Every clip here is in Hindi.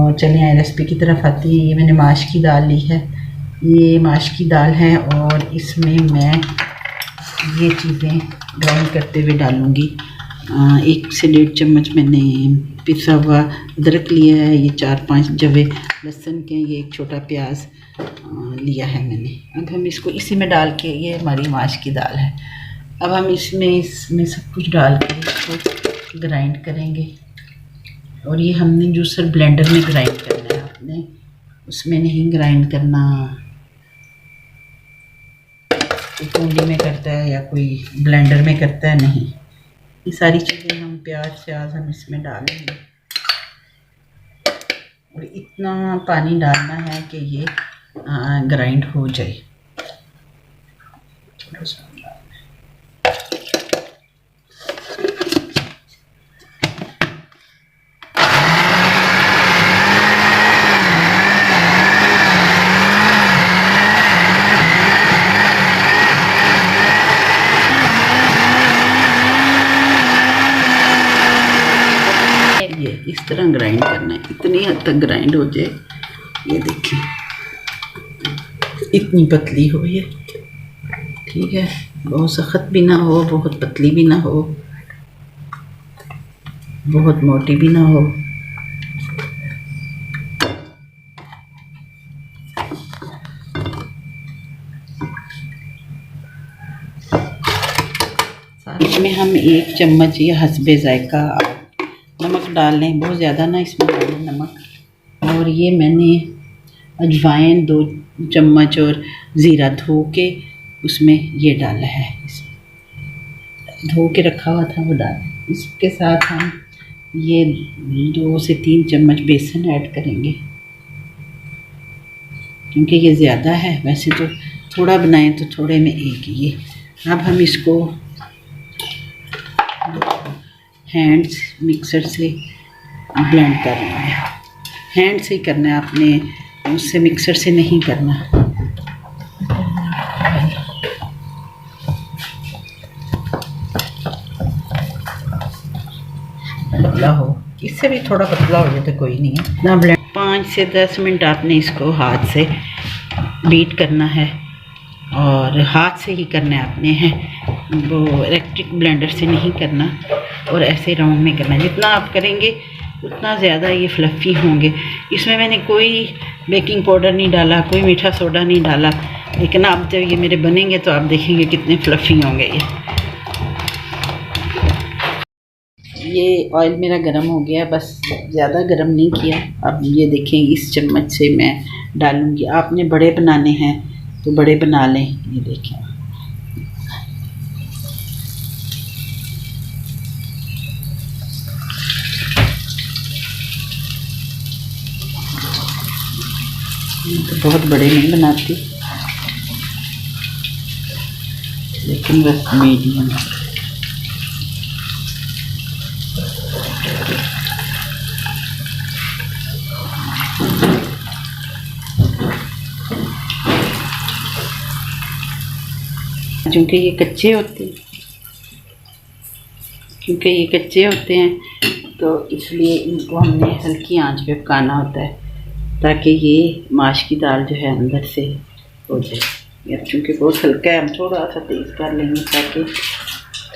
और चलिए आए रेसिपी की तरफ आती है। ये मैंने माश की दाल ली है, ये माश की दाल है और इसमें मैं ये चीज़ें ग्राइंड करते हुए डालूँगी। 1 से 1.5 चम्मच मैंने पिसा हुआ अदरक लिया है, ये 4-5 जवे लहसुन के, ये 1 छोटा प्याज लिया है मैंने। अब हम इसको इसी में डाल के, ये हमारी माश की दाल है, अब हम इसमें सब कुछ डाल के इसको ग्राइंड करेंगे। और ये हमने जूसर ब्लेंडर में ग्राइंड करना है, आपने उसमें नहीं ग्राइंड करना। कोई कुंडी में करता है या कोई ब्लेंडर में करता है, नहीं। ये सारी चीज़ें हम प्याज हम इसमें डालेंगे और इतना पानी डालना है कि ये ग्राइंड हो जाए। इस तरह ग्राइंड करना है, इतनी हद तक ग्राइंड हो जाए। ये देखिए इतनी पतली हो ये, ठीक है। बहुत सख्त भी ना हो, बहुत पतली भी ना हो, बहुत मोटी भी ना हो। इसमें हम 1 चम्मच या हस्बे जायका नमक डाल लें, बहुत ज़्यादा ना इसमें डालें नमक। और ये मैंने अजवाइन 2 चम्मच और ज़ीरा धो के उसमें ये डाला है, धो के रखा हुआ था वो डाला। इसके साथ हम ये 2 से 3 चम्मच बेसन ऐड करेंगे, क्योंकि ये ज़्यादा है। वैसे तो थोड़ा बनाएं तो थोड़े में एक ये। अब हम इसको हैंड्स मिक्सर से ब्लेंड कर रहे हैं। हैंड से ही करना है आपने, उससे मिक्सर से नहीं करना। पतला हो, इससे भी थोड़ा पतला हो जाए तो कोई नहीं है ना। ब्लेंड 5 से 10 मिनट आपने इसको हाथ से बीट करना है, और हाथ से ही करना है आपने, है वो इलेक्ट्रिक ब्लेंडर से नहीं करना। और ऐसे राउंड में करना है, जितना आप करेंगे उतना ज़्यादा ये फ्लफ़ी होंगे। इसमें मैंने कोई बेकिंग पाउडर नहीं डाला, कोई मीठा सोडा नहीं डाला, लेकिन आप जब ये मेरे बनेंगे तो आप देखेंगे कितने फ्लफ़ी होंगे ये। ऑयल मेरा गर्म हो गया, बस ज़्यादा गर्म नहीं किया। अब ये देखें, इस चम्मच से मैं डालूँगी। आपने बड़े बनाने हैं तो बड़े बना लें। ये देखें, तो बहुत बड़े नहीं बनाती, लेकिन बस मीडियम। क्योंकि ये कच्चे होते हैं, तो इसलिए इनको हमने हल्की आंच पे पकाना होता है, ताकि ये माश की दाल जो है अंदर से हो जाए। या चूँकि बहुत हल्का है, हम थोड़ा सा तेज़ कर लेंगे ताकि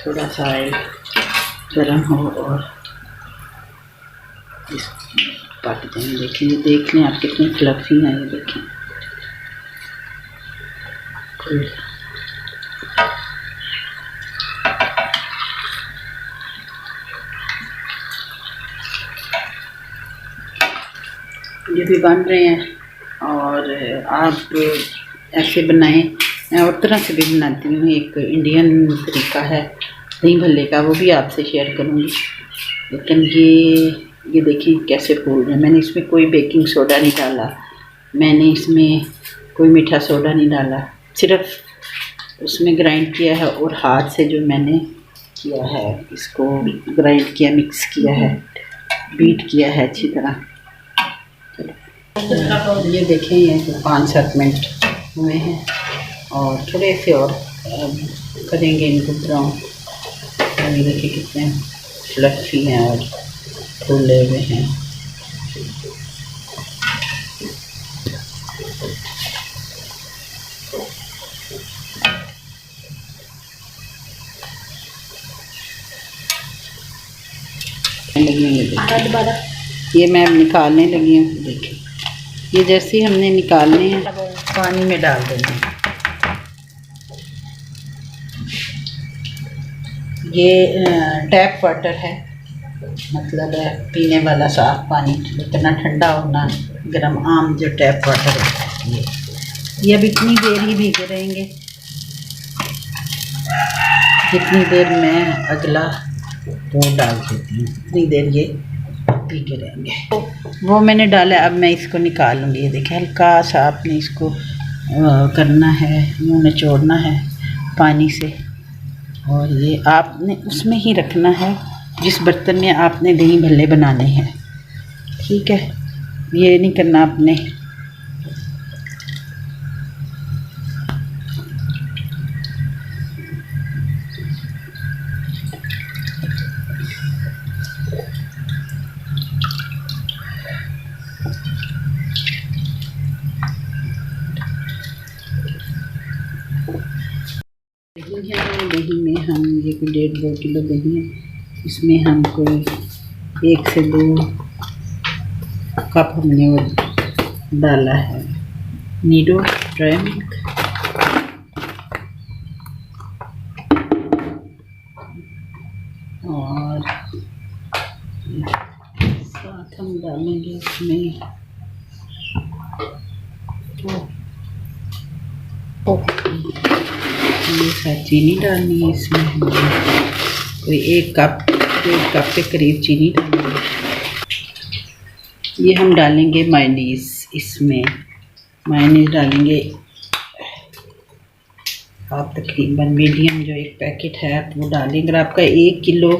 थोड़ा सा ऑयल गर्म हो और इस पक जाए। देखें, ये देख लें आप कितनी फ्लफ़ी हैं, ये देखें। ये भी बन रहे हैं, और आप ऐसे बनाएं। मैं और तरह से भी बनाती हूँ, एक इंडियन तरीका है दही भल्ले का, वो भी आपसे शेयर करूँगी। लेकिन ये देखिए कैसे फूल रहे हैं। मैंने इसमें कोई बेकिंग सोडा नहीं डाला, मैंने इसमें कोई मीठा सोडा नहीं डाला, सिर्फ उसमें ग्राइंड किया है और हाथ से जो मैंने किया है, इसको ग्राइंड किया, मिक्स किया है, बीट किया है अच्छी तरह। ये देखें, ये 5-7 मिनट हुए हैं और थोड़े से और करेंगे इनको ब्राउन। ये देखिए कितने फ्लफ़ी हैं और फूले हुए हैं। लगी हैं दोबारा, ये मैं अब निकालने लगी हूँ। देखिए ये जैसे ही हमने निकालने हैं पानी में डाल देंगे। ये टैप वाटर है, मतलब पीने वाला साफ पानी, इतना ठंडा और ना गर्म, आम जो टैप वाटर होता है ये अब इतनी देर ही भीगे रहेंगे जितनी देर मैं अगला वो डाल देती हूँ, इतनी देर ये भीगे रहेंगे। वो मैंने डाला, अब मैं इसको निकाल लूँगी। ये देखिए हल्का सा आपने इसको करना है, मुँह निचोड़ना है पानी से, और ये आपने उसमें ही रखना है जिस बर्तन में आपने दही भल्ले बनाने हैं। ठीक है, ये नहीं करना आपने। दही है, दही में हम ये कोई 1.5-2 किलो दही है, इसमें हम कोई 1 से 2 कप हमने वो डाला है नीडो ड्राई मिल्क, और साथ हम डालेंगे इसमें ये साथ चीनी डालनी है। इसमें कोई 1 कप 1 कप के करीब चीनी डालेंगे। ये हम डालेंगे मायोनीज़, इसमें मायोनीज़ डालेंगे आप तकरीबन मीडियम जो 1 पैकेट है आप वो डालें। अगर आपका 1 किलो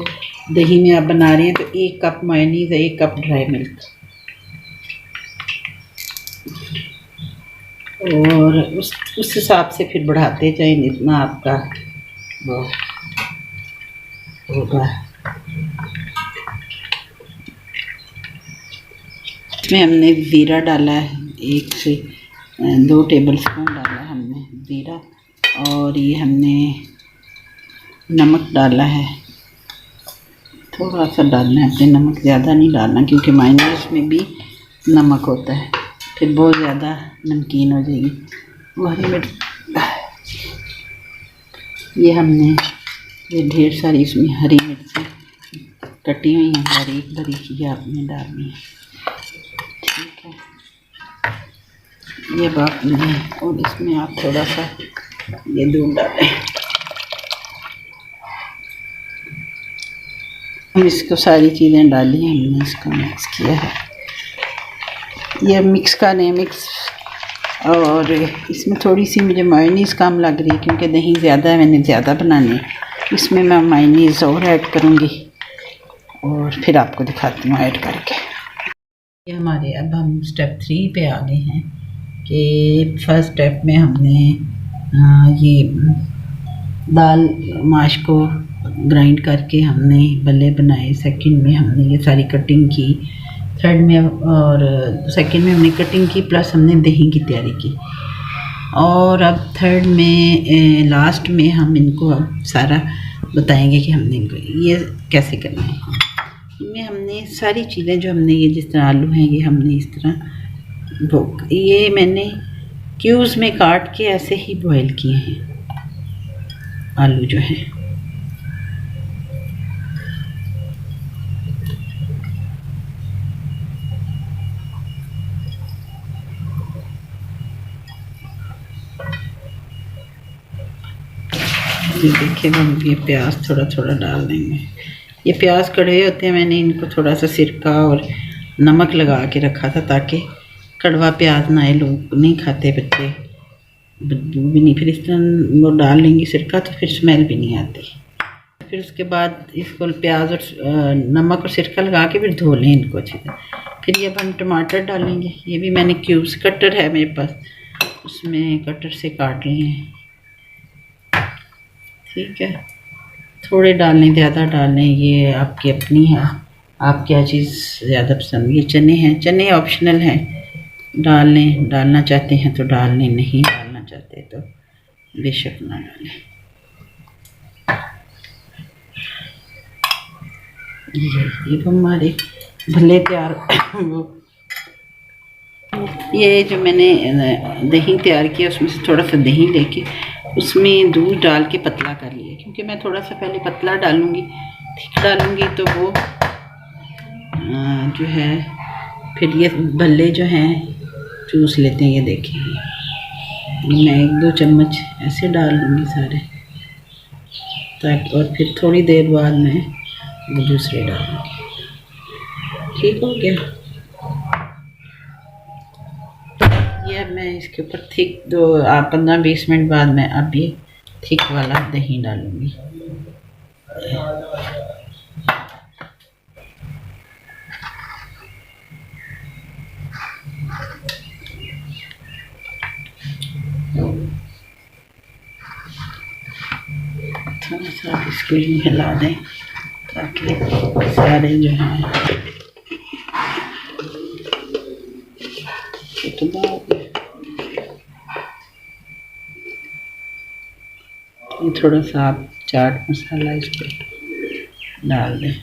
दही में आप बना रहे हैं तो 1 cup mayonnaise, 1 cup dry milk, और उस हिसाब से फिर बढ़ाते जाएं जितना आपका वो होगा। इसमें हमने ज़ीरा डाला है, 1 से 2 टेबल स्पून डाला हमने ज़ीरा, और ये हमने नमक डाला है, थोड़ा सा डालना है अपने, नमक ज़्यादा नहीं डालना क्योंकि मायोनीज़ में भी नमक होता है, फिर बहुत ज़्यादा नमकीन हो जाएगी। वो हरी मिर्च, ये हमने ये ढेर सारी इसमें हरी मिर्चें कटी हुई हैं, बारीक बारीक ये आपने डालनी है। ठीक है, ये बात नहीं, और इसमें आप थोड़ा सा ये दूध डालें। हम इसको सारी चीज़ें डाली हैं, हमने इसको मिक्स किया है। ये मिक्स का नहीं मिक्स, और इसमें थोड़ी सी मुझे मायोनीज़ कम लग रही है क्योंकि दही ज़्यादा है, मैंने ज़्यादा बनानी है। इसमें मैं मायोनीज़ और ऐड करूँगी और फिर आपको दिखाती हूँ ऐड करके। ये हमारे अब हम स्टेप 3 पे आ गए हैं कि फर्स्ट स्टेप में हमने ये दाल माश को ग्राइंड करके हमने भल्ले बनाए। सेकंड में हमने ये सारी कटिंग की, थर्ड में और सेकंड में हमने कटिंग की प्लस हमने दही की तैयारी की, और अब थर्ड में लास्ट में हम इनको अब सारा बताएंगे कि हमने इनको ये कैसे करना है। इनमें हमने सारी चीज़ें जो हमने ये जिस तरह आलू हैं ये हमने इस तरह ये मैंने क्यूब्स में काट के ऐसे ही बॉईल किए हैं आलू जो हैं। ये देखिए हम ये प्याज थोड़ा थोड़ा डाल देंगे। ये प्याज कड़वे होते हैं, मैंने इनको थोड़ा सा सिरका और नमक लगा के रखा था ताकि कड़वा प्याज ना आए, लोग नहीं खाते बच्चे, बदबू भी नहीं, फिर इस तरह वो डाल लेंगे सिरका तो फिर स्मेल भी नहीं आती। फिर उसके बाद इसको प्याज और नमक और सिरका लगा के फिर धो लें इनको अच्छी तरह। फिर ये अब हम टमाटर डालेंगे, ये भी मैंने क्यूब्स कटर है मेरे पास, उसमें कटर से काट लिए हैं। ठीक है, थोड़े डालें ज़्यादा डालें, ये आपकी अपनी है, आप क्या चीज़ ज़्यादा पसंद। ये चने हैं, चने ऑप्शनल हैं, डाल लें, डालना चाहते हैं तो डाल लें, नहीं डालना चाहते तो बेशक ना डालें। ये तो हमारे भले तैयार वो ये जो मैंने दही तैयार किया उसमें से थोड़ा सा दही लेके उसमें दूध डाल के पतला कर लिया, क्योंकि मैं थोड़ा सा पहले पतला डालूँगी, ठीक डालूँगी तो वो जो है फिर ये भल्ले जो हैं चूस लेते हैं। ये देखिए मैं 1-2 चम्मच ऐसे डाल लूँगी सारे, ताकि और फिर थोड़ी देर बाद मैं वो दूसरे डालूँगी। ठीक हो गया। ये अब मैं इसके ऊपर थिक 15-20 मिनट बाद मैं अब ये थिक वाला दही डालूँगी। थोड़ा सा इसको हिला दें ताकि सारे जो हैं थोड़ा सा आप चाट मसाला इस पर डाल दें।